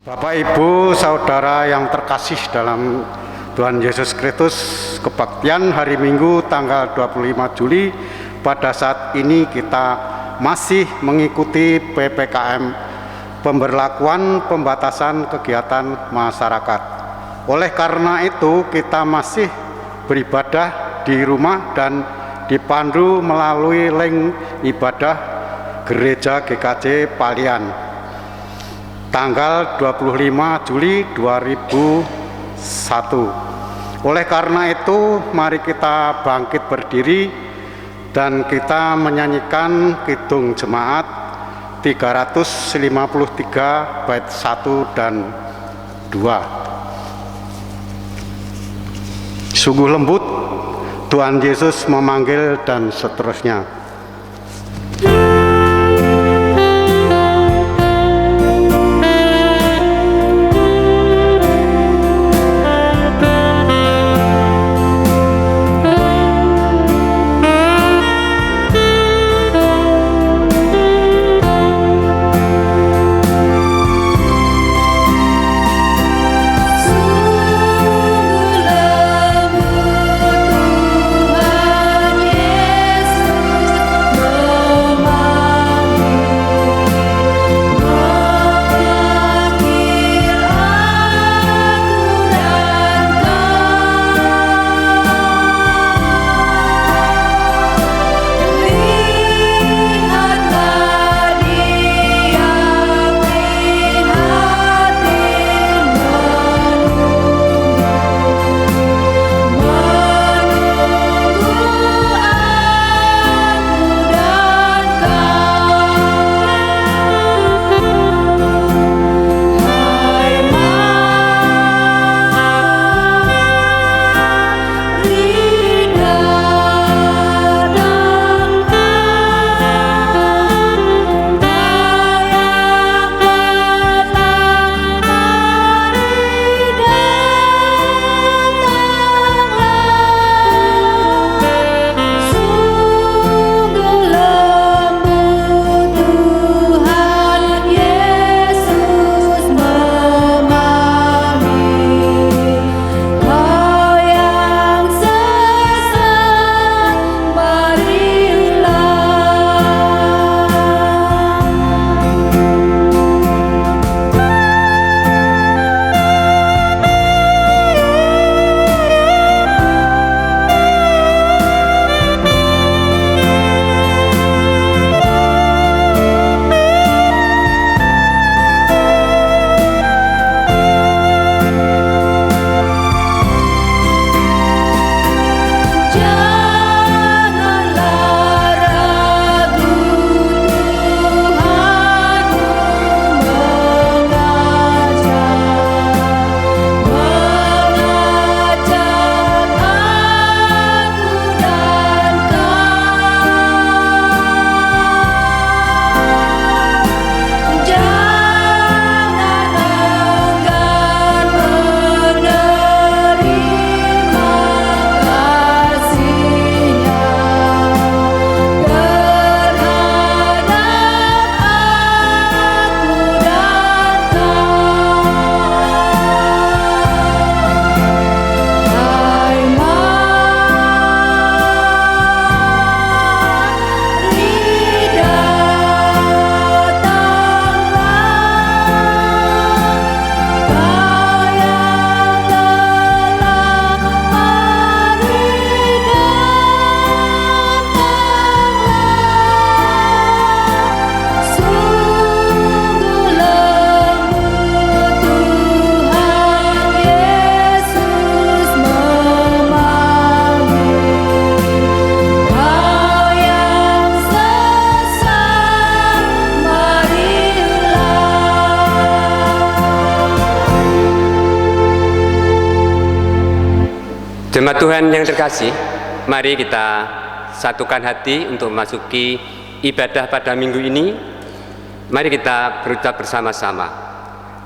Bapak, Ibu, Saudara yang terkasih dalam Tuhan Yesus Kristus, kebaktian hari Minggu tanggal 25 Juli pada saat ini kita masih mengikuti PPKM, pemberlakuan pembatasan kegiatan masyarakat. Oleh karena itu kita masih beribadah di rumah dan dipandu melalui link ibadah Gereja GKJ Palian tanggal 25 Juli 2001. Oleh karena itu, mari kita bangkit berdiri dan kita menyanyikan Kidung Jemaat 353 bait 1 dan 2. Sungguh lembut Tuhan Yesus memanggil, dan seterusnya. Jemaat Tuhan yang terkasih, mari kita satukan hati untuk memasuki ibadah pada minggu ini. Mari kita berucap bersama-sama.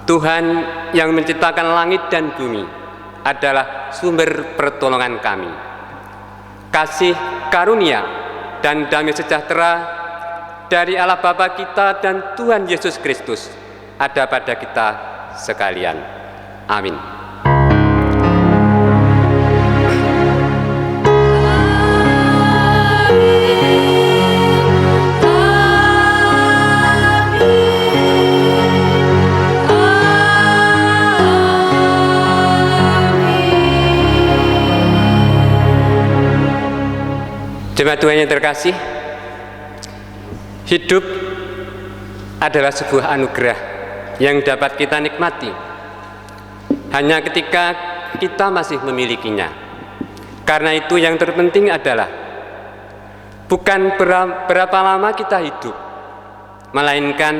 Tuhan yang menciptakan langit dan bumi adalah sumber pertolongan kami. Kasih karunia dan damai sejahtera dari Allah Bapa kita dan Tuhan Yesus Kristus ada pada kita sekalian. Amin. Jemaat Tuhan yang terkasih, hidup adalah sebuah anugerah yang dapat kita nikmati hanya ketika kita masih memilikinya. Karena itu yang terpenting adalah bukan berapa lama kita hidup, melainkan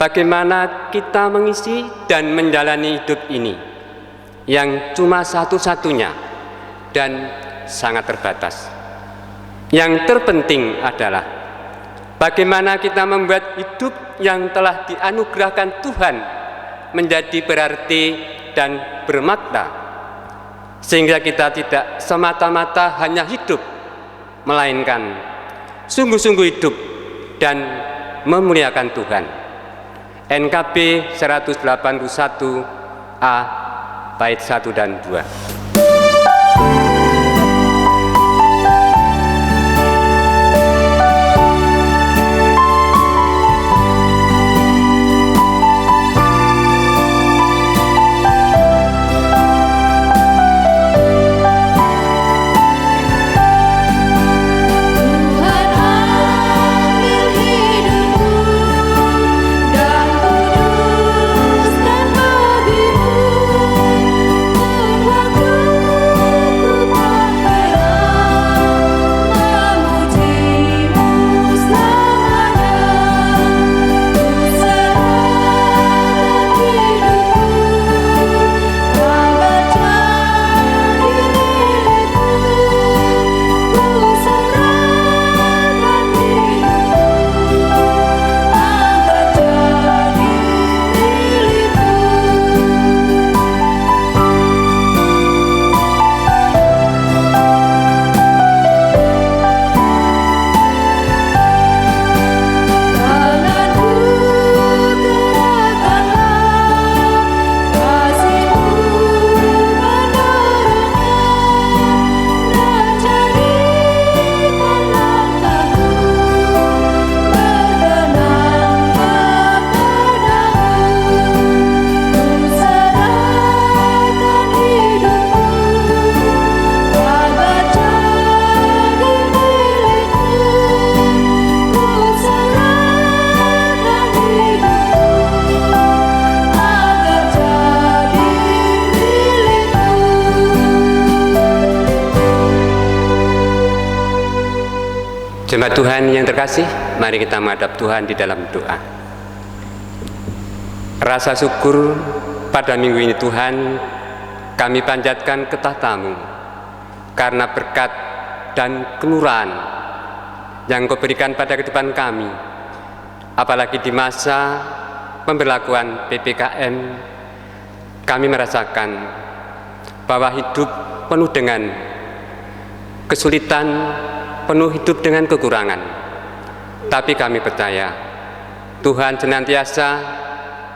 bagaimana kita mengisi dan menjalani hidup ini yang cuma satu-satunya dan sangat terbatas. Yang terpenting adalah bagaimana kita membuat hidup yang telah dianugerahkan Tuhan menjadi berarti dan bermakna, sehingga kita tidak semata-mata hanya hidup, melainkan sungguh-sungguh hidup dan memuliakan Tuhan. NKB 181A bait 1 dan 2. Jemaat Tuhan yang terkasih, mari kita menghadap Tuhan di dalam doa. Rasa syukur pada minggu ini Tuhan, kami panjatkan ke tahta-Mu karena berkat dan kemurahan yang Kau berikan pada kehidupan kami, apalagi di masa pemberlakuan PPKM. Kami merasakan bahwa hidup penuh dengan kesulitan, penuh hidup dengan kekurangan. Tapi kami percaya Tuhan senantiasa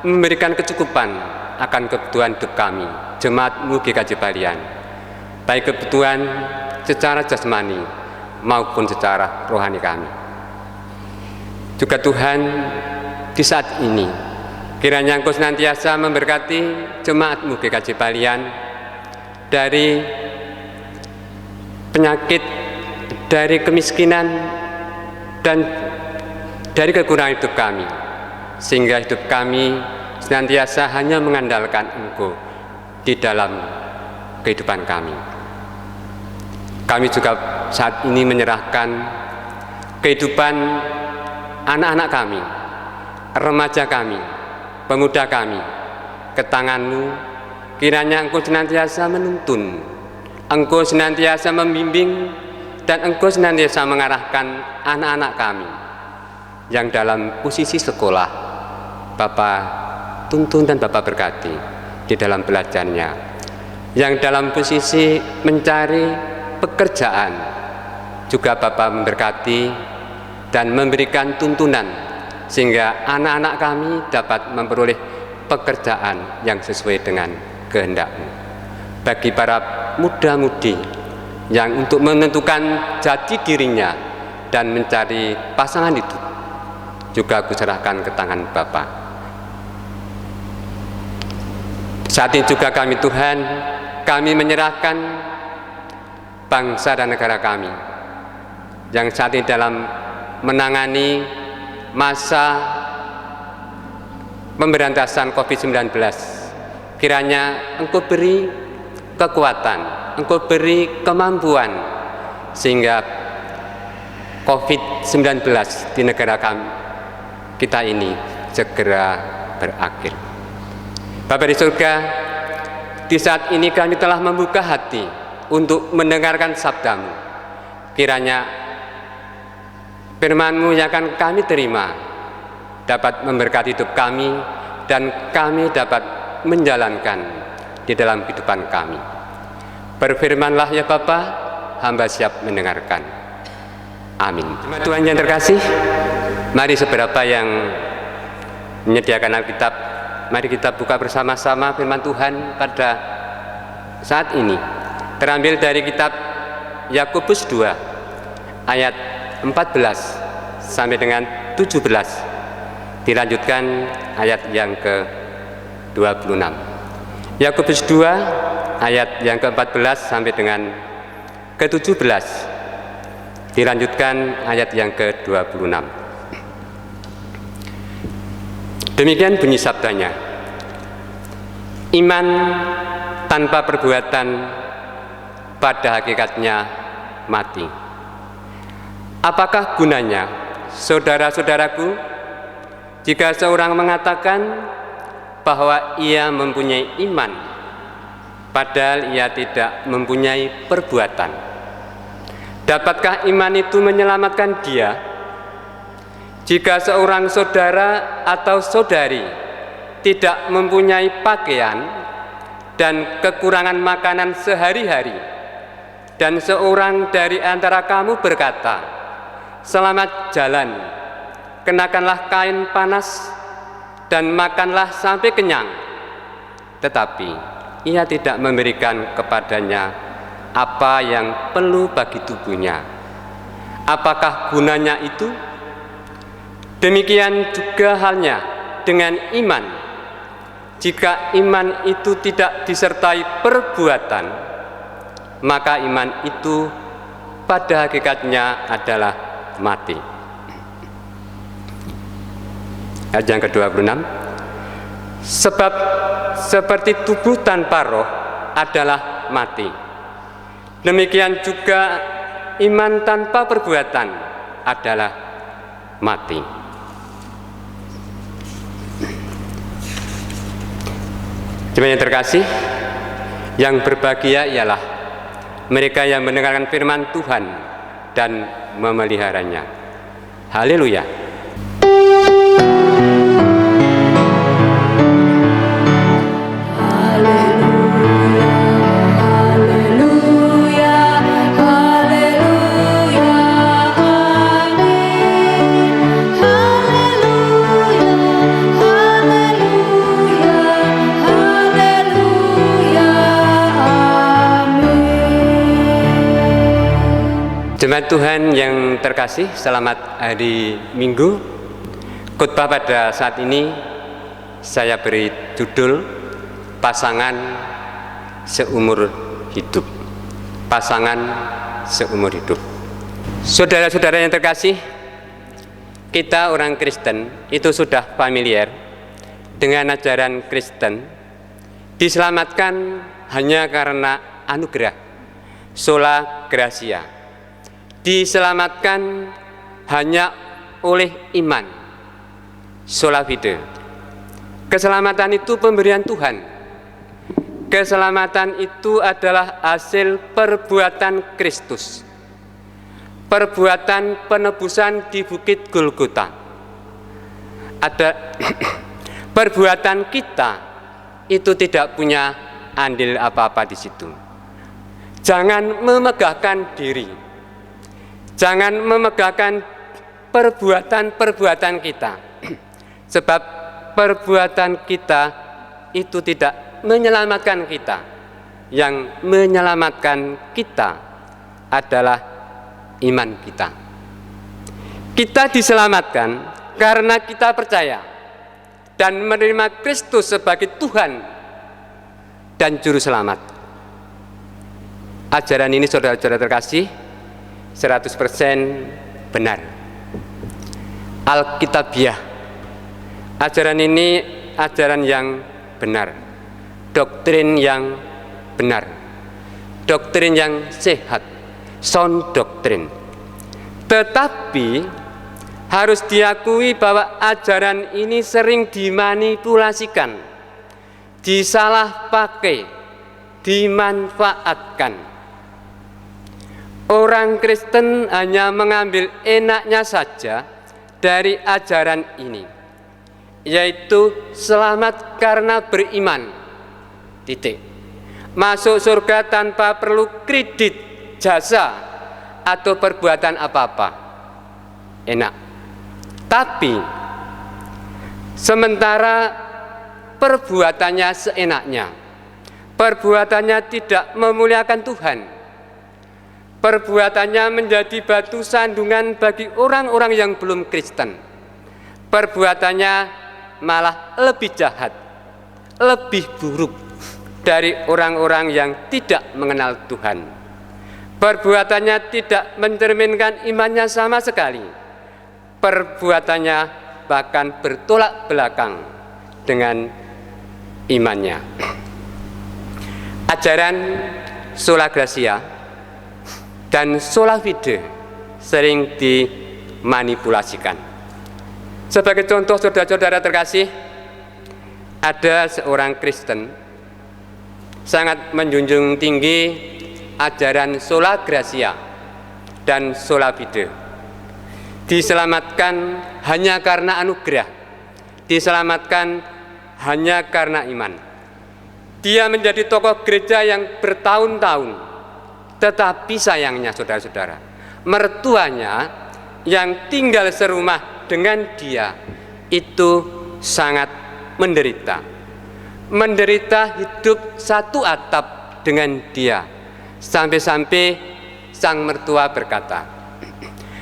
memberikan kecukupan akan kebutuhan hidup kami, jemaat-Mu GKJ Balian, baik kebutuhan secara jasmani maupun secara rohani kami. Juga Tuhan, di saat ini kiranya Engkau senantiasa memberkati jemaat-Mu GKJ Balian dari penyakit, dari kemiskinan, dan dari kekurangan hidup kami, sehingga hidup kami senantiasa hanya mengandalkan Engkau di dalam kehidupan kami. Kami juga saat ini menyerahkan kehidupan anak-anak kami, remaja kami, pemuda kami ke tangan-Mu. Kiranya Engkau senantiasa menuntun, Engkau senantiasa membimbing, dan Engkau senantiasa mengarahkan anak-anak kami yang dalam posisi sekolah. Bapa tuntun dan Bapa berkati di dalam belajarnya, yang dalam posisi mencari pekerjaan juga Bapa memberkati dan memberikan tuntunan, sehingga anak-anak kami dapat memperoleh pekerjaan yang sesuai dengan kehendak-Mu. Bagi para muda-mudi yang untuk menentukan jati dirinya dan mencari pasangan itu, juga aku serahkan ke tangan Bapa. Saat ini juga kami Tuhan, kami menyerahkan bangsa dan negara kami yang saat ini dalam menangani masa pemberantasan COVID-19. Kiranya Engkau beri kekuatan, Engkau beri kemampuan sehingga COVID-19 di negara kita ini segera berakhir. Bapa di surga, di saat ini kami telah membuka hati untuk mendengarkan sabda-Mu. Kiranya firman-Mu yang akan kami terima dapat memberkati hidup kami dan kami dapat menjalankan di dalam kehidupan kami. Berfirmanlah ya Bapa, hamba siap mendengarkan. Amin. Tuhan yang terkasih, mari seberapa yang menyediakan Alkitab, mari kita buka bersama-sama firman Tuhan pada saat ini. Terambil dari kitab Yakobus 2 ayat 14 sampai dengan 17. Dilanjutkan ayat yang ke-26. Yakobus 2 ayat yang ke-14 sampai dengan ke-17. Dilanjutkan ayat yang ke-26. Demikian bunyi sabdanya. Iman tanpa perbuatan pada hakikatnya mati. Apakah gunanya, saudara-saudaraku, jika seorang mengatakan bahwa ia mempunyai iman, padahal ia tidak mempunyai perbuatan? Dapatkah iman itu menyelamatkan dia? Jika seorang saudara atau saudari tidak mempunyai pakaian dan kekurangan makanan sehari-hari, dan seorang dari antara kamu berkata, "Selamat jalan, kenakanlah kain panas dan makanlah sampai kenyang," tetapi ia tidak memberikan kepadanya apa yang perlu bagi tubuhnya, apakah gunanya itu? Demikian juga halnya dengan iman. Jika iman itu tidak disertai perbuatan, maka iman itu pada hakikatnya adalah mati. Ayat yang ke-26. Sebab seperti tubuh tanpa roh adalah mati, demikian juga iman tanpa perbuatan adalah mati. Jemaat yang terkasih, yang berbahagia ialah mereka yang mendengarkan firman Tuhan dan memeliharanya. Haleluya. Jemaat Tuhan yang terkasih, selamat hari Minggu. Khotbah pada saat ini saya beri judul Pasangan Seumur Hidup. Pasangan seumur hidup. Saudara-saudara yang terkasih, kita orang Kristen itu sudah familiar dengan ajaran Kristen, diselamatkan hanya karena anugerah, sola gratia. Diselamatkan hanya oleh iman, sola fide. Keselamatan itu pemberian Tuhan. Keselamatan itu adalah hasil perbuatan Kristus, perbuatan penebusan di Bukit Golgota. Ada perbuatan kita itu tidak punya andil apa-apa di situ. Jangan memegahkan diri. Jangan memegahkan perbuatan-perbuatan kita. Sebab perbuatan kita itu tidak menyelamatkan kita. Yang menyelamatkan kita adalah iman kita. Kita diselamatkan karena kita percaya dan menerima Kristus sebagai Tuhan dan Juru Selamat. Ajaran ini, saudara-saudara terkasih, 100% benar. Alkitabiah. Ajaran ini ajaran yang benar, doktrin yang benar, doktrin yang sehat, sound doktrin. Tetapi harus diakui bahwa ajaran ini sering dimanipulasikan, disalah pakai, dimanfaatkan. Orang Kristen hanya mengambil enaknya saja dari ajaran ini, yaitu selamat karena beriman. Titik. Masuk surga tanpa perlu kredit, jasa, atau perbuatan apa-apa. Enak. Tapi sementara perbuatannya seenaknya, perbuatannya tidak memuliakan Tuhan, perbuatannya menjadi batu sandungan bagi orang-orang yang belum Kristen, perbuatannya malah lebih jahat, lebih buruk dari orang-orang yang tidak mengenal Tuhan. Perbuatannya tidak mencerminkan imannya sama sekali. Perbuatannya bahkan bertolak belakang dengan imannya. Ajaran sola gratia dan sola fide sering dimanipulasikan. Sebagai contoh, saudara-saudara terkasih, ada seorang Kristen sangat menjunjung tinggi ajaran sola gratia dan sola fide. Diselamatkan hanya karena anugerah, diselamatkan hanya karena iman. Dia menjadi tokoh gereja yang bertahun-tahun, tetapi sayangnya saudara-saudara, mertuanya yang tinggal serumah dengan dia itu sangat menderita. Menderita hidup satu atap dengan dia. Sampai-sampai sang mertua berkata,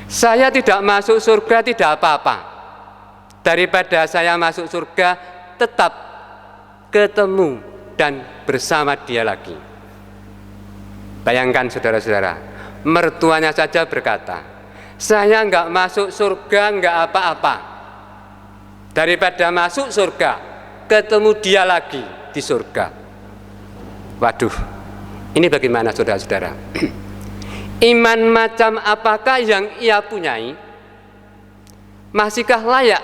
"Saya tidak masuk surga tidak apa-apa. Daripada saya masuk surga tetap ketemu dan bersama dia lagi." Bayangkan saudara-saudara, mertuanya saja berkata, "Saya enggak masuk surga enggak apa-apa. Daripada masuk surga ketemu dia lagi di surga." Waduh, ini bagaimana saudara-saudara? Iman macam apakah yang ia punyai? Masihkah layak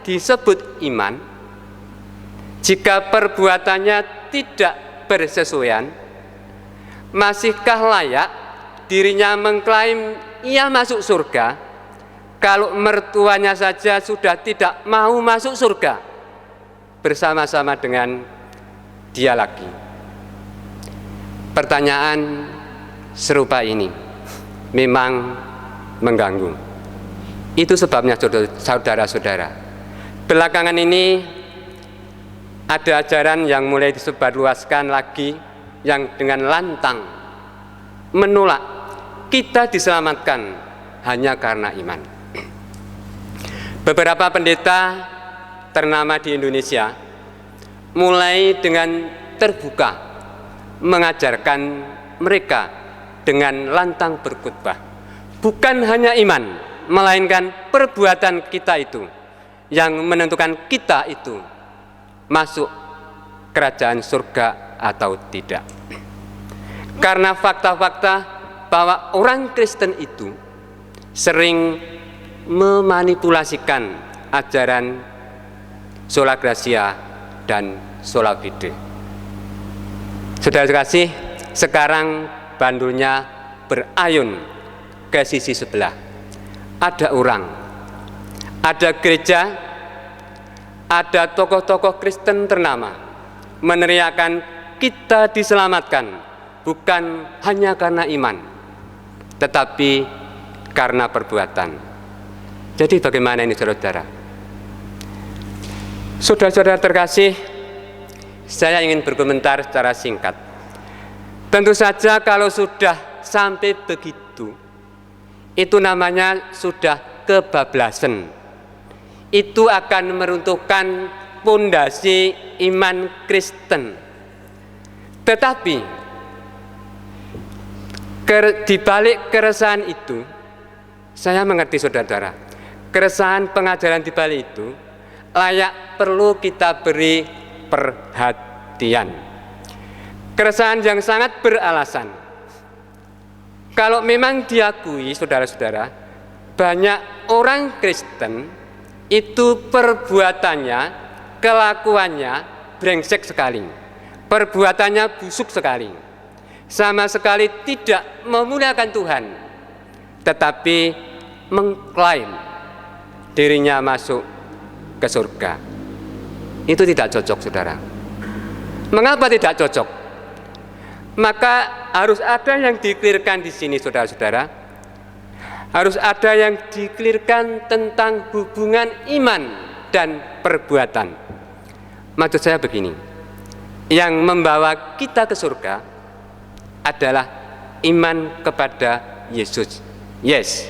disebut iman jika perbuatannya tidak bersesuaian? Masihkah layak dirinya mengklaim ia masuk surga kalau mertuanya saja sudah tidak mau masuk surga bersama-sama dengan dia lagi? Pertanyaan serupa ini memang mengganggu. Itu sebabnya saudara-saudara, belakangan ini ada ajaran yang mulai disebarluaskan lagi yang dengan lantang menolak kita diselamatkan hanya karena iman. Beberapa pendeta ternama di Indonesia mulai dengan terbuka mengajarkan mereka dengan lantang berkhotbah, bukan hanya iman, melainkan perbuatan kita itu yang menentukan kita itu masuk kerajaan surga atau tidak. Karena fakta-fakta bahwa orang Kristen itu sering memanipulasikan ajaran sola gratia dan sola fide. Saudara kasih, sekarang bandulnya berayun ke sisi sebelah. Ada orang, ada gereja, ada tokoh-tokoh Kristen ternama meneriakan kita diselamatkan bukan hanya karena iman, tetapi karena perbuatan. Jadi bagaimana ini saudara? Saudara-saudara terkasih, saya ingin berkomentar secara singkat. Tentu saja kalau sudah sampai begitu, itu namanya sudah kebablasan. Itu akan meruntuhkan pondasi iman Kristen. Tetapi di balik keresahan itu, saya mengerti saudara-saudara, keresahan pengajaran di balik itu layak perlu kita beri perhatian. Keresahan yang sangat beralasan. Kalau memang diakui saudara-saudara, banyak orang Kristen itu perbuatannya, kelakuannya brengsek sekali, perbuatannya busuk sekali, sama sekali tidak memuliakan Tuhan, tetapi mengklaim dirinya masuk ke surga. Itu tidak cocok, saudara. Mengapa tidak cocok? Maka harus ada yang dikelirkan di sini, saudara-saudara. Harus ada yang dikelirkan tentang hubungan iman dan perbuatan. Maksud saya begini, yang membawa kita ke surga adalah iman kepada Yesus. Yes,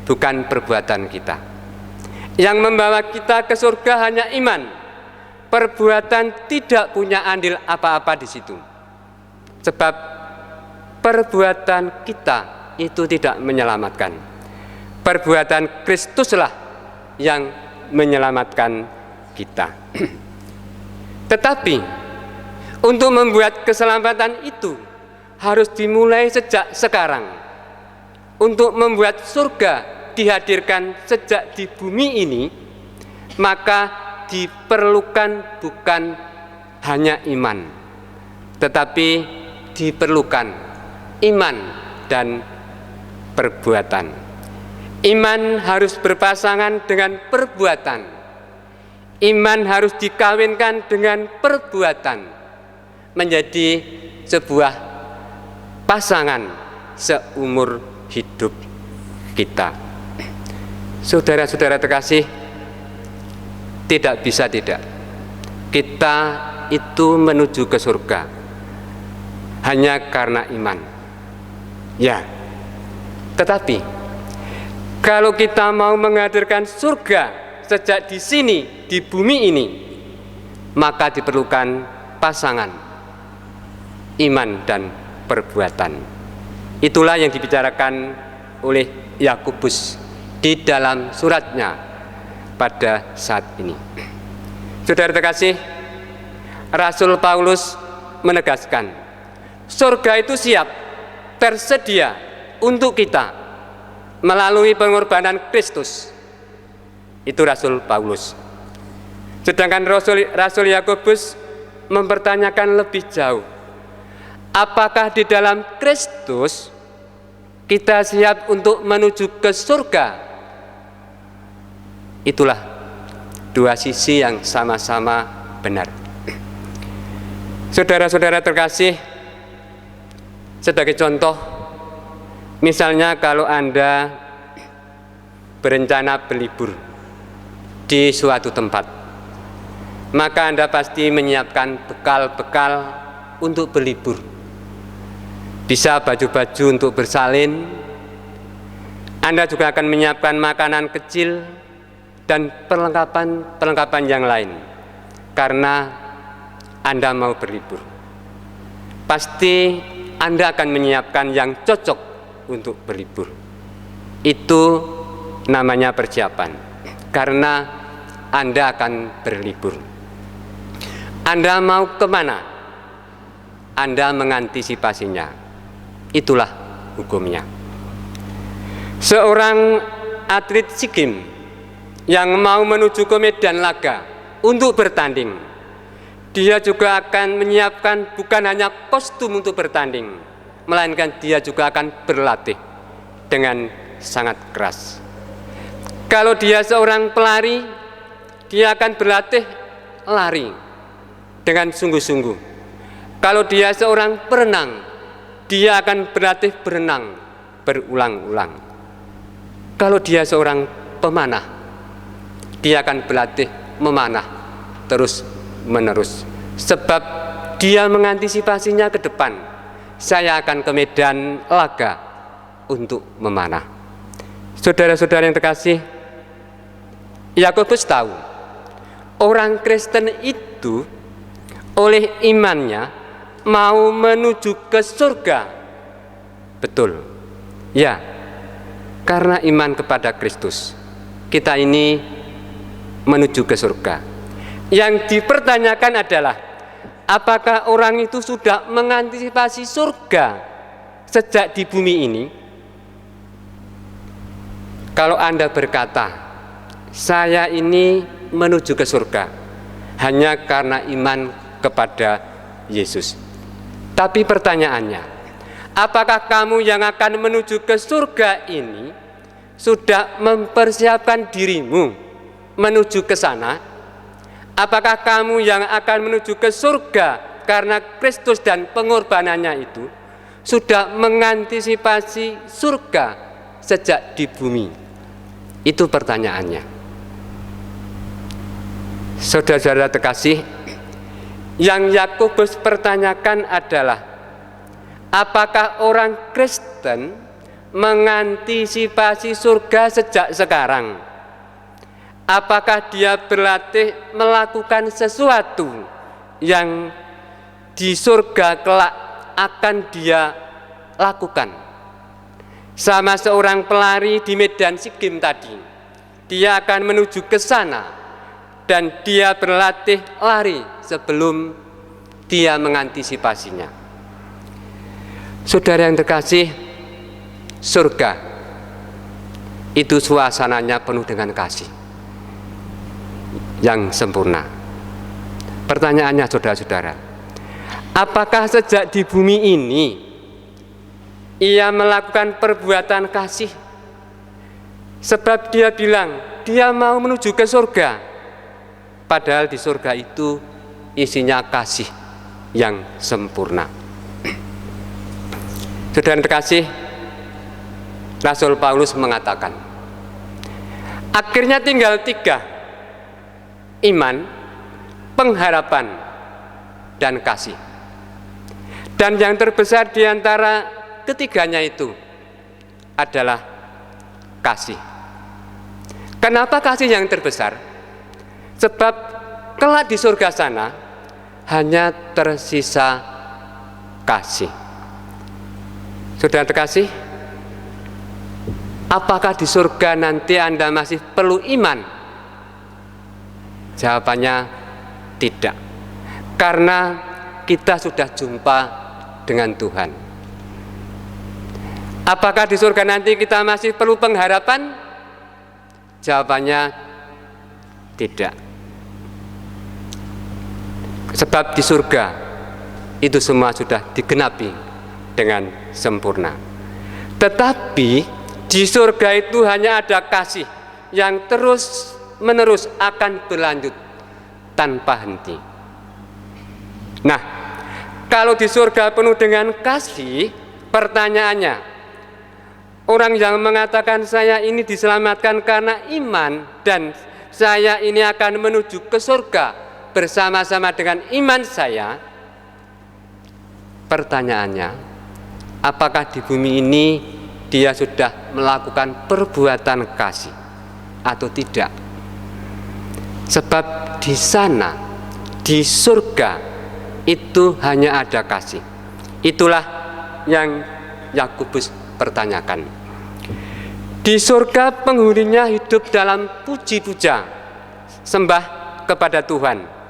bukan perbuatan kita. Yang membawa kita ke surga hanya iman. Perbuatan tidak punya andil apa-apa di situ. Sebab perbuatan kita itu tidak menyelamatkan. Perbuatan Kristuslah yang menyelamatkan kita. Tetapi untuk membuat keselamatan itu harus dimulai sejak sekarang. Untuk membuat surga dihadirkan sejak di bumi ini, maka diperlukan bukan hanya iman, tetapi diperlukan iman dan perbuatan. Iman harus berpasangan dengan perbuatan. Iman harus dikawinkan dengan perbuatan, menjadi sebuah pasangan seumur hidup kita. Saudara-saudara terkasih, tidak bisa tidak. Kita itu menuju ke surga hanya karena iman. Ya, tetapi kalau kita mau menghadirkan surga sejak di sini, di bumi ini, maka diperlukan pasangan iman dan perbuatan. Itulah yang dibicarakan oleh Yakobus di dalam suratnya pada saat ini. Saudara terkasih, Rasul Paulus menegaskan, surga itu siap, tersedia untuk kita melalui pengorbanan Kristus. Itu Rasul Paulus. Sedangkan Rasul Yakobus mempertanyakan lebih jauh, apakah di dalam Kristus kita siap untuk menuju ke surga? Itulah dua sisi yang sama-sama benar. Saudara-saudara terkasih, sebagai contoh, misalnya kalau Anda berencana berlibur di suatu tempat, maka Anda pasti menyiapkan bekal-bekal untuk berlibur. Bisa baju-baju untuk bersalin. Anda juga akan menyiapkan makanan kecil dan perlengkapan yang lain, karena Anda mau berlibur. Pasti Anda akan menyiapkan yang cocok untuk berlibur. Itu namanya persiapan, karena Anda akan berlibur. Anda mau kemana? Anda mengantisipasinya. Itulah hukumnya. Seorang atlet SEA Games yang mau menuju ke medan laga untuk bertanding, dia juga akan menyiapkan bukan hanya kostum untuk bertanding, melainkan dia juga akan berlatih dengan sangat keras. Kalau dia seorang pelari, dia akan berlatih lari dengan sungguh-sungguh. Kalau dia seorang perenang, dia akan berlatih berenang berulang-ulang. Kalau dia seorang pemanah, dia akan berlatih memanah terus-menerus. Sebab dia mengantisipasinya ke depan. Saya akan ke medan laga untuk memanah. Saudara-saudara yang terkasih, Yakobus tahu orang Kristen itu oleh imannya mau menuju ke surga. Betul. Ya, karena iman kepada Kristus, kita ini menuju ke surga. Yang dipertanyakan adalah, apakah orang itu sudah mengantisipasi surga sejak di bumi ini? Kalau Anda berkata, saya ini menuju ke surga hanya karena iman kepada Yesus. Tapi pertanyaannya, apakah kamu yang akan menuju ke surga ini sudah mempersiapkan dirimu menuju ke sana? Apakah kamu yang akan menuju ke surga karena Kristus dan pengorbanannya itu sudah mengantisipasi surga sejak di bumi? Itu pertanyaannya. Saudara-saudara terkasih, yang Yakobus pertanyakan adalah, apakah orang Kristen mengantisipasi surga sejak sekarang? Apakah dia berlatih melakukan sesuatu yang di surga kelak akan dia lakukan? Sama seorang pelari di medan SEA Games tadi, dia akan menuju ke sana dan dia berlatih lari sebelum dia mengantisipasinya. Saudara yang terkasih, surga itu suasananya penuh dengan kasih yang sempurna. Pertanyaannya, saudara-saudara, apakah sejak di bumi ini ia melakukan perbuatan kasih? Sebab dia bilang dia mau menuju ke surga, padahal di surga itu isinya kasih yang sempurna. Saudara yang terkasih, Rasul Paulus mengatakan, akhirnya tinggal 3, iman, pengharapan, dan kasih. Dan yang terbesar di antara ketiganya itu adalah kasih. Kenapa kasih yang terbesar? Sebab kelak di surga sana hanya tersisa kasih. Saudara terkasih, apakah di surga nanti Anda masih perlu iman? Jawabannya tidak. Karena kita sudah jumpa dengan Tuhan. Apakah di surga nanti kita masih perlu pengharapan? Jawabannya tidak. Sebab di surga itu semua sudah digenapi dengan sempurna. Tetapi di surga itu hanya ada kasih yang terus menerus akan berlanjut tanpa henti. Nah, kalau di surga penuh dengan kasih, pertanyaannya, orang yang mengatakan saya ini diselamatkan karena iman dan saya ini akan menuju ke surga bersama-sama dengan iman saya, pertanyaannya, apakah di bumi ini dia sudah melakukan perbuatan kasih atau tidak? Sebab di sana, di surga itu hanya ada kasih. Itulah yang Yakobus pertanyakan. Di surga penghuninya hidup dalam puji-puja, sembah kepada Tuhan.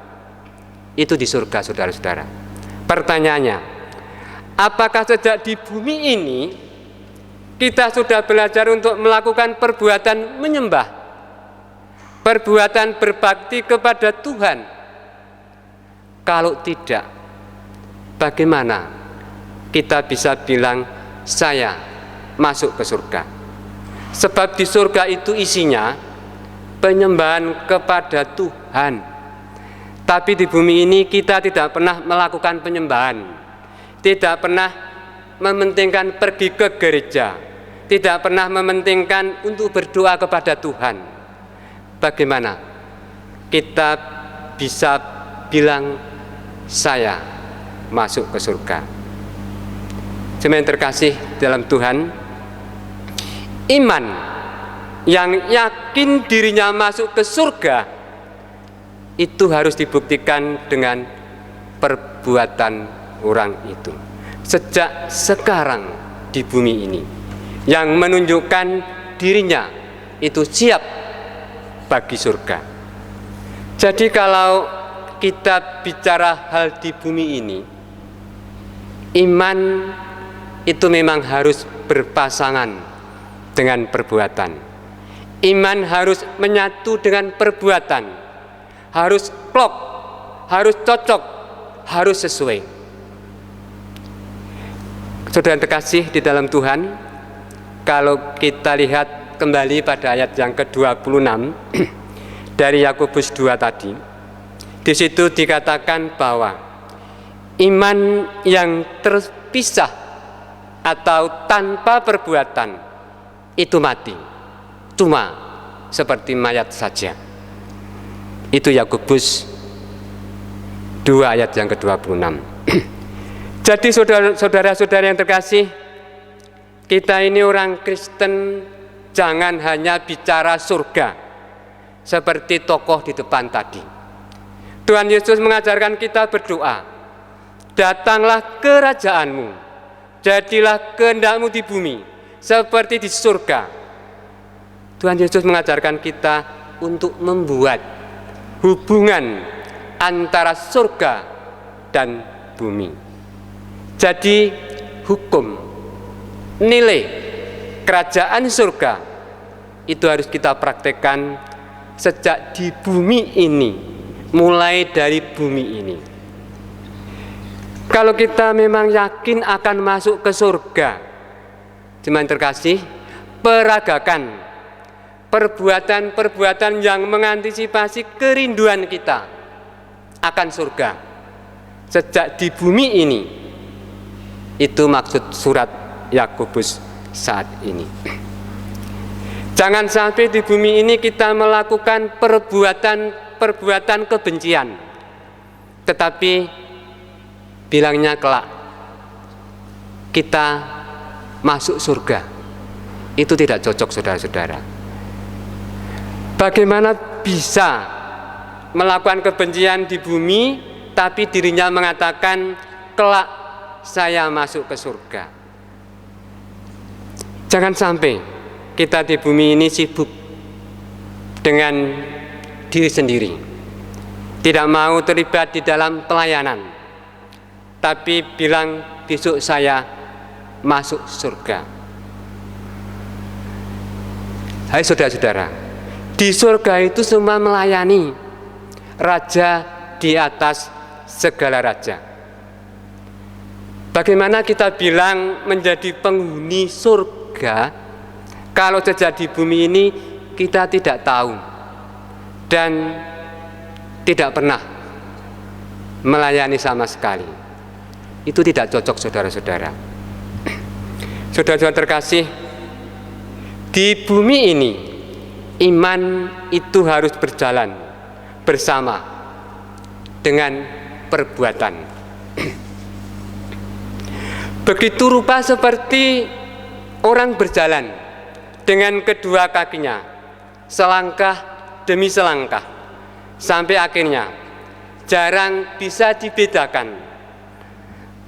Itu di surga, saudara-saudara. Pertanyaannya, apakah sejak di bumi ini kita sudah belajar untuk melakukan perbuatan menyembah, perbuatan berbakti kepada Tuhan? Kalau tidak, bagaimana kita bisa bilang saya masuk ke surga? Sebab di surga itu isinya penyembahan kepada Tuhan. Tapi di bumi ini kita tidak pernah melakukan penyembahan, tidak pernah mementingkan pergi ke gereja, tidak pernah mementingkan untuk berdoa kepada Tuhan. Bagaimana kita bisa bilang saya masuk ke surga. Jemaat terkasih dalam Tuhan, iman yang yakin dirinya masuk ke surga itu harus dibuktikan dengan perbuatan orang itu sejak sekarang di bumi ini, yang menunjukkan dirinya itu siap bagi surga. Jadi kalau kita bicara hal di bumi ini, iman itu memang harus berpasangan dengan perbuatan. Iman harus menyatu dengan perbuatan, harus klop, harus cocok, harus sesuai. Saudara terkasih di dalam Tuhan, kalau kita lihat kembali pada ayat yang ke-26 dari Yakobus 2 tadi, di situ dikatakan bahwa iman yang terpisah atau tanpa perbuatan itu mati, cuma seperti mayat saja. Itu Yakobus 2 ayat yang ke-26. Jadi saudara-saudara yang terkasih, kita ini orang Kristen jangan hanya bicara surga seperti tokoh di depan tadi. Tuhan Yesus mengajarkan kita berdoa, datanglah kerajaanmu, jadilah kehendak-Mu di bumi seperti di surga. Tuhan Yesus mengajarkan kita untuk membuat hubungan antara surga dan bumi. Jadi hukum, nilai kerajaan surga itu harus kita praktekkan sejak di bumi ini, mulai dari bumi ini. Kalau kita memang yakin akan masuk ke surga, jemaat terkasih, peragakan perbuatan-perbuatan yang mengantisipasi kerinduan kita akan surga sejak di bumi ini. Itu maksud surat Yakobus saat ini. Jangan sampai di bumi ini kita melakukan perbuatan kebencian, tetapi bilangnya kelak kita masuk surga. Itu tidak cocok, saudara-saudara. Bagaimana bisa melakukan kebencian di bumi tapi dirinya mengatakan kelak saya masuk ke surga? Jangan sampai kita di bumi ini sibuk dengan diri sendiri, tidak mau terlibat di dalam pelayanan, tapi bilang besok saya masuk surga. Hai saudara-saudara, di surga itu semua melayani, raja di atas segala raja. Bagaimana kita bilang menjadi penghuni surga kalau sejak di bumi ini kita tidak tahu dan tidak pernah melayani sama sekali? Itu tidak cocok, saudara-saudara. Saudara-saudara terkasih, di bumi ini iman itu harus berjalan bersama dengan perbuatan. Begitu rupa seperti orang berjalan dengan kedua kakinya, selangkah demi selangkah, sampai akhirnya jarang bisa dibedakan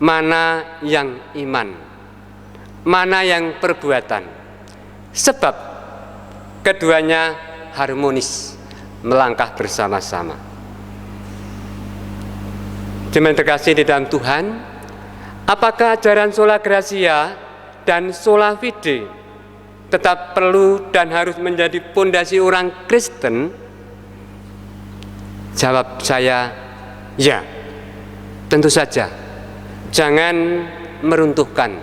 mana yang iman, mana yang perbuatan, sebab keduanya harmonis melangkah bersama-sama. Jemaat terkasih di dalam Tuhan, apakah ajaran sola gratia dan sola fide tetap perlu dan harus menjadi pondasi orang Kristen? Jawab saya, ya, tentu saja. Jangan meruntuhkan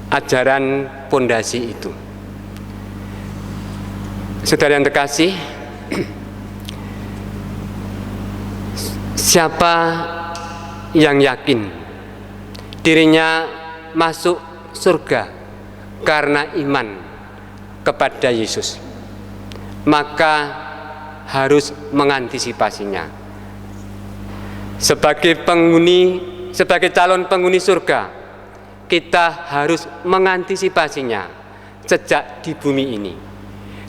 ajaran pondasi itu. Saudara yang terkasih, siapa yang yakin dirinya masuk surga karena iman kepada Yesus, maka harus mengantisipasinya. Sebagai calon penghuni surga, kita harus mengantisipasinya sejak di bumi ini.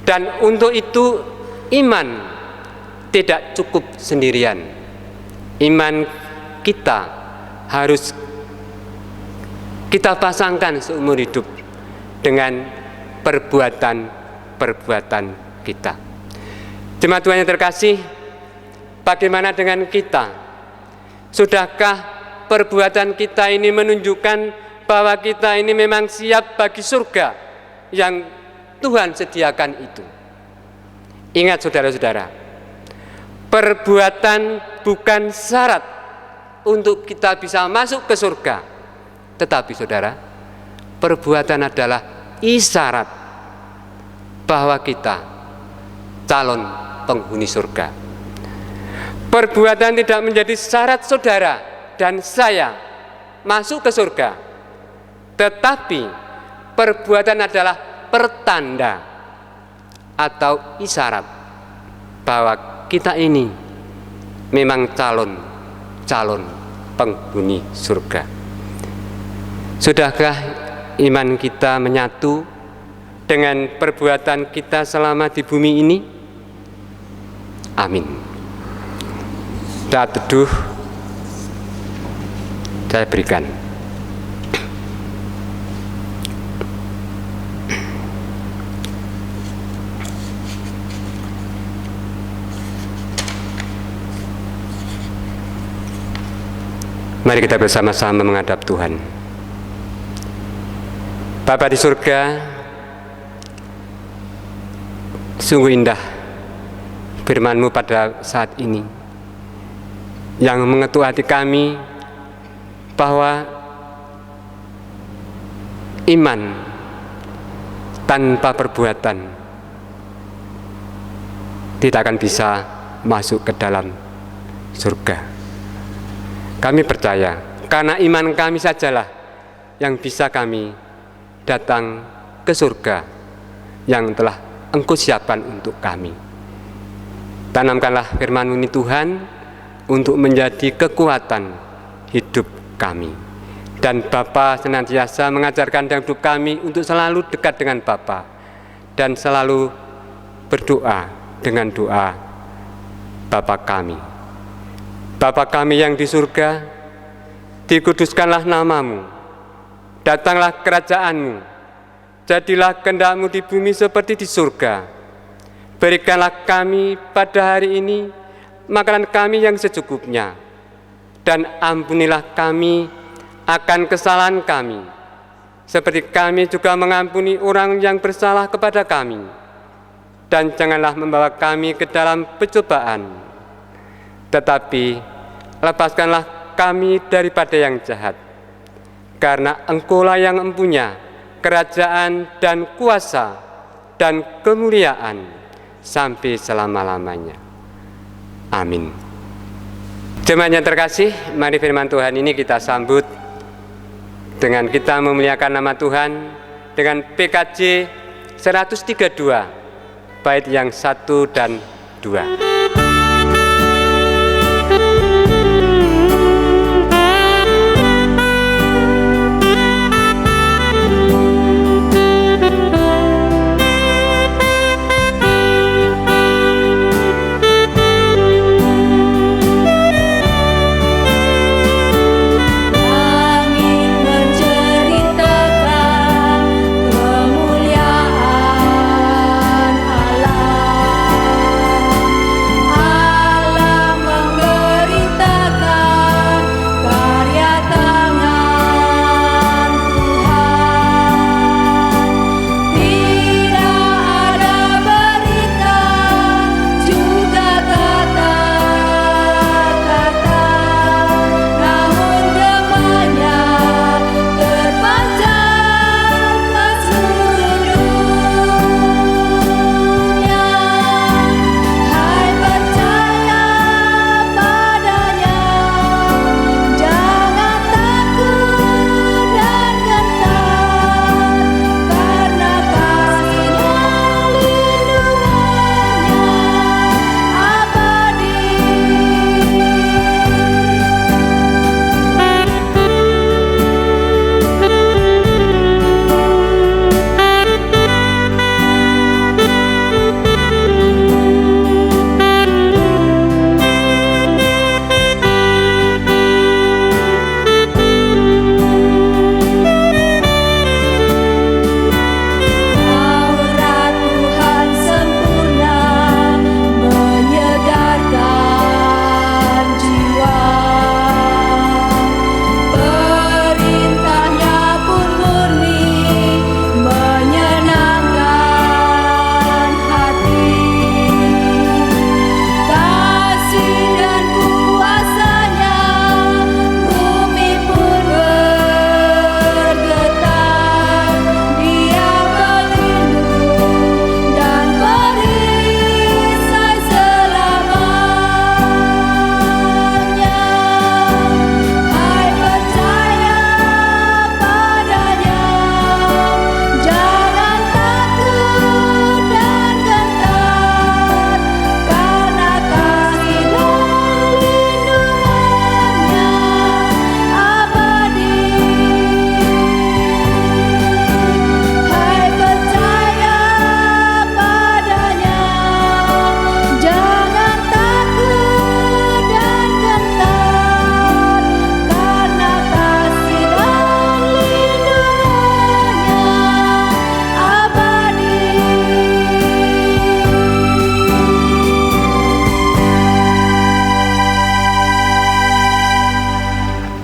Dan untuk itu iman tidak cukup sendirian. Iman kita harus kita pasangkan seumur hidup dengan perbuatan kita. Jemaat Tuhan yang terkasih, bagaimana dengan kita? Sudahkah perbuatan kita ini menunjukkan bahwa kita ini memang siap bagi surga yang Tuhan sediakan itu? Ingat saudara-saudara, perbuatan bukan syarat untuk kita bisa masuk ke surga. Tetapi saudara, perbuatan adalah isyarat bahwa kita calon penghuni surga. Perbuatan tidak menjadi syarat saudara dan saya masuk ke surga. Tetapi perbuatan adalah pertanda atau isyarat bahwa kita ini memang calon penghuni surga. Sudahkah iman kita menyatu dengan perbuatan kita selama di bumi ini? Amin. Kita teduh, saya berikan. Mari kita bersama-sama menghadap Tuhan. Bapa di surga, sungguh indah firman-Mu pada saat ini yang mengetuk hati kami bahwa iman tanpa perbuatan tidak akan bisa masuk ke dalam surga. Kami percaya karena iman kami sajalah yang bisa kami datang ke surga yang telah Engkau siapkan untuk kami. Tanamkanlah firman-Mu ini Tuhan untuk menjadi kekuatan hidup kami. Dan Bapa senantiasa mengajarkan dalam hidup kami untuk selalu dekat dengan Bapa dan selalu berdoa dengan doa Bapa kami. Bapa kami yang di surga, dikuduskanlah nama-Mu, datanglah kerajaan-Mu, jadilah kehendak-Mu di bumi seperti di surga. Berikanlah kami pada hari ini makanan kami yang secukupnya, dan ampunilah kami akan kesalahan kami, seperti kami juga mengampuni orang yang bersalah kepada kami. Dan janganlah membawa kami ke dalam pencobaan, tetapi lepaskanlah kami daripada yang jahat. Karena Engkau-lah yang mempunyai kerajaan dan kuasa dan kemuliaan sampai selama-lamanya. Amin. Jemaat yang terkasih, mari firman Tuhan ini kita sambut dengan kita memuliakan nama Tuhan dengan PKJ 132 bait yang 1 dan 2.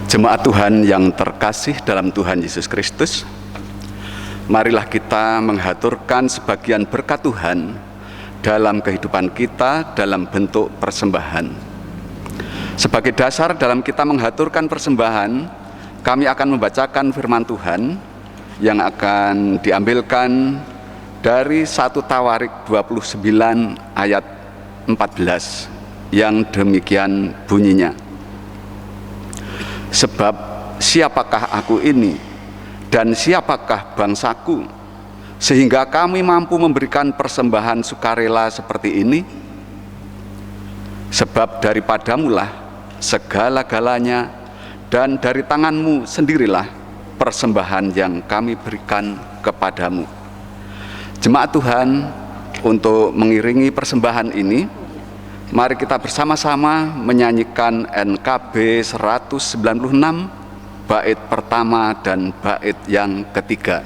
Jemaat Tuhan yang terkasih dalam Tuhan Yesus Kristus, marilah kita menghaturkan sebagian berkat Tuhan dalam kehidupan kita dalam bentuk persembahan. Sebagai dasar dalam kita menghaturkan persembahan, kami akan membacakan firman Tuhan yang akan diambilkan dari 1 Tawarik 29 ayat 14 yang demikian bunyinya. Sebab siapakah aku ini dan siapakah bangsaku sehingga kami mampu memberikan persembahan sukarela seperti ini? Sebab daripadamulah segala-galanya dan dari tanganmu sendirilah persembahan yang kami berikan kepadamu. Jemaat Tuhan, untuk mengiringi persembahan ini, mari kita bersama-sama menyanyikan NKB 196 bait pertama dan bait yang ketiga.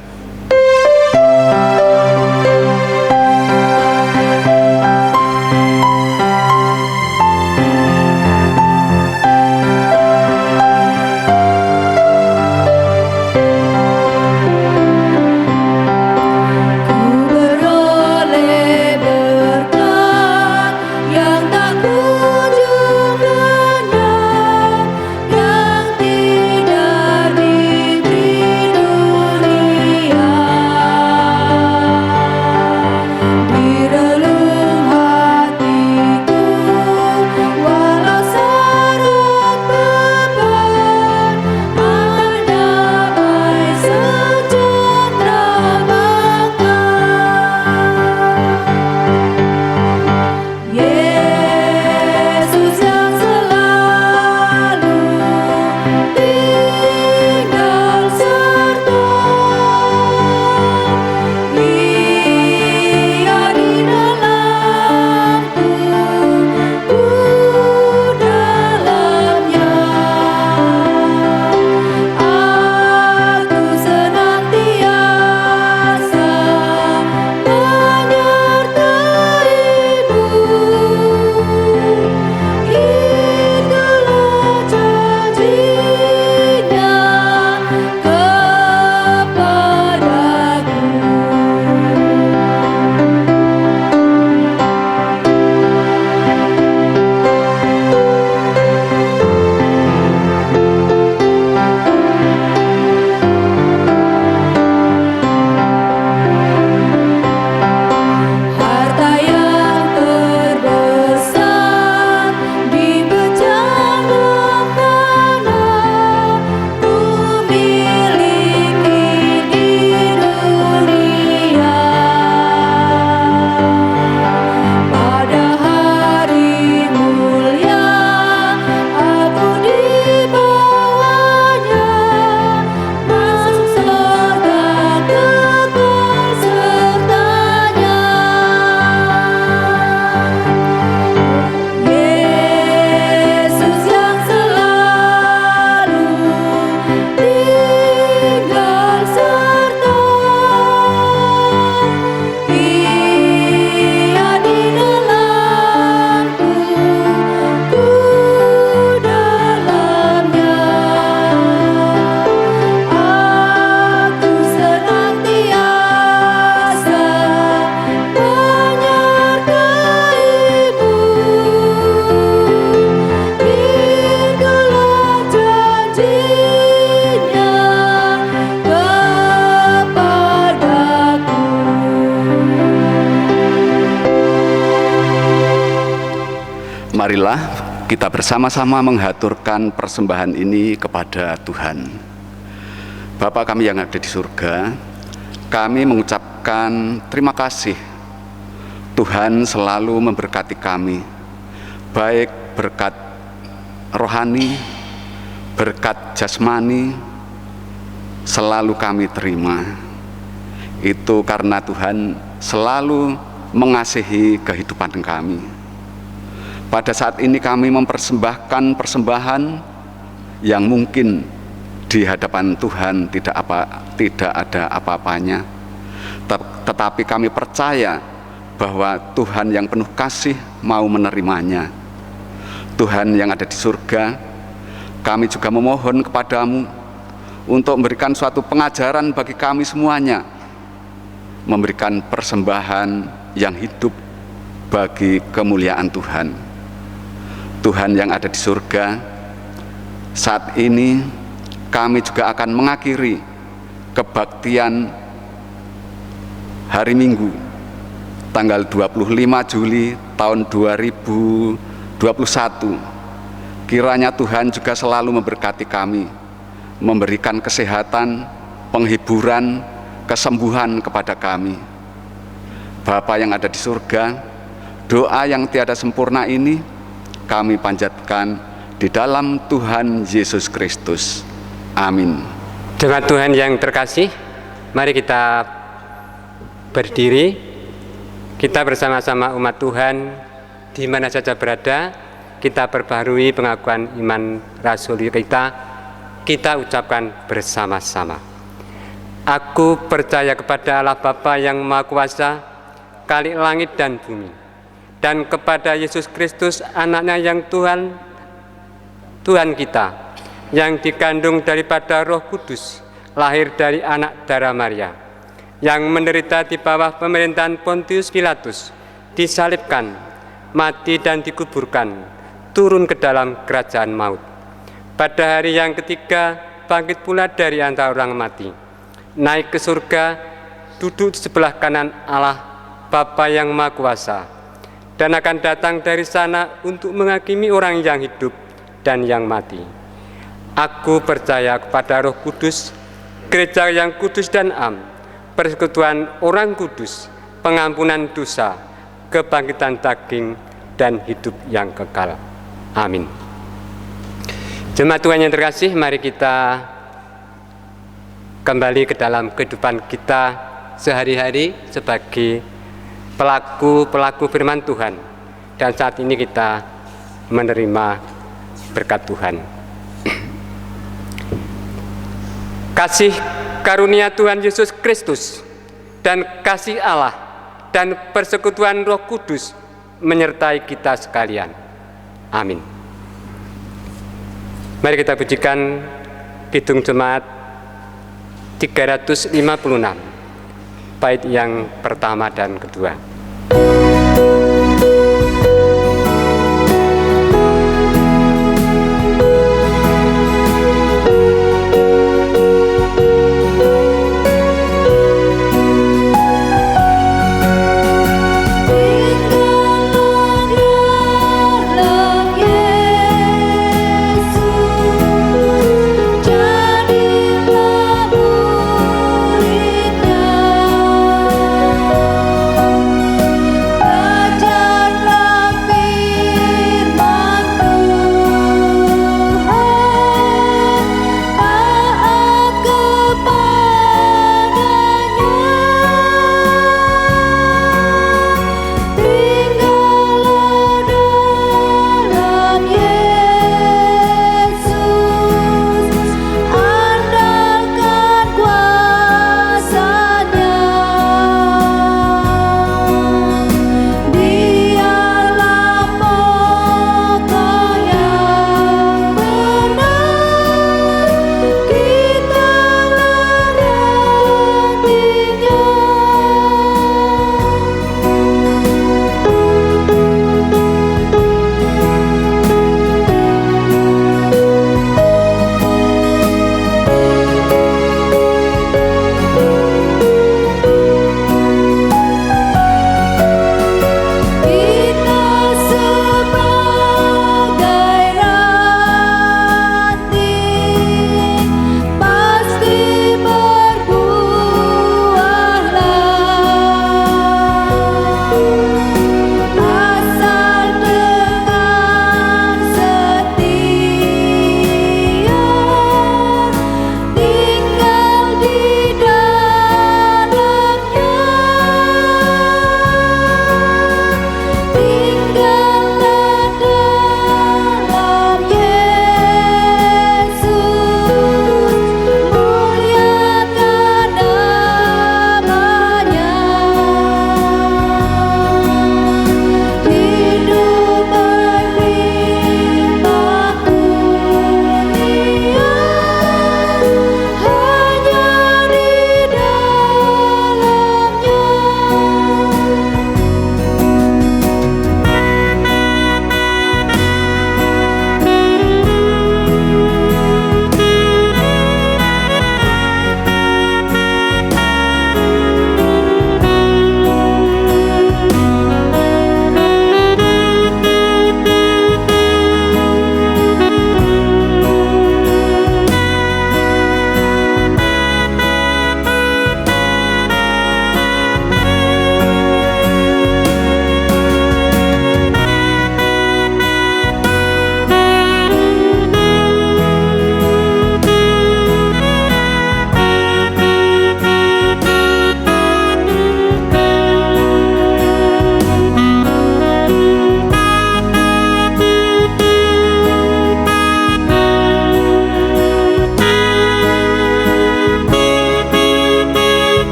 Marilah kita bersama-sama menghaturkan persembahan ini kepada Tuhan. Bapa kami yang ada di surga, kami mengucapkan terima kasih. Tuhan selalu memberkati kami, baik berkat rohani, berkat jasmani, selalu kami terima. Itu karena Tuhan selalu mengasihi kehidupan kami. Pada saat ini kami mempersembahkan persembahan yang mungkin di hadapan Tuhan tidak ada apa-apanya. Tetapi kami percaya bahwa Tuhan yang penuh kasih mau menerimanya. Tuhan yang ada di surga, kami juga memohon kepadamu untuk memberikan suatu pengajaran bagi kami semuanya, memberikan persembahan yang hidup bagi kemuliaan Tuhan. Tuhan yang ada di surga, saat ini kami juga akan mengakhiri kebaktian hari Minggu tanggal 25 Juli tahun 2021. Kiranya Tuhan juga selalu memberkati kami, memberikan kesehatan, penghiburan, kesembuhan kepada kami. Bapa yang ada di surga, doa yang tiada sempurna ini kami panjatkan di dalam Tuhan Yesus Kristus. Amin. Jemaat Tuhan yang terkasih, mari kita berdiri, kita bersama-sama umat Tuhan di mana saja berada, kita perbaharui pengakuan iman rasuli kita ucapkan bersama-sama. Aku percaya kepada Allah Bapa yang Maha Kuasa, Khalik langit dan bumi, dan kepada Yesus Kristus anaknya yang Tuhan kita, yang dikandung daripada Roh Kudus, lahir dari anak darah Maria, yang menderita di bawah pemerintahan Pontius Pilatus, disalibkan, mati dan dikuburkan, turun ke dalam kerajaan maut. Pada hari yang ketiga bangkit pula dari antara orang mati, naik ke surga, duduk di sebelah kanan Allah Bapa yang Maha Kuasa, dan akan datang dari sana untuk menghakimi orang yang hidup dan yang mati. Aku percaya kepada Roh Kudus, gereja yang kudus dan am, persekutuan orang kudus, pengampunan dosa, kebangkitan daging, dan hidup yang kekal. Amin. Jemaat Tuhan yang terkasih, mari kita kembali ke dalam kehidupan kita sehari-hari sebagai pelaku firman Tuhan. Dan saat ini kita menerima berkat Tuhan. Kasih karunia Tuhan Yesus Kristus dan kasih Allah dan persekutuan Roh Kudus menyertai kita sekalian. Amin. Mari kita pujikan Kidung Jemaat 356, bait yang pertama dan kedua.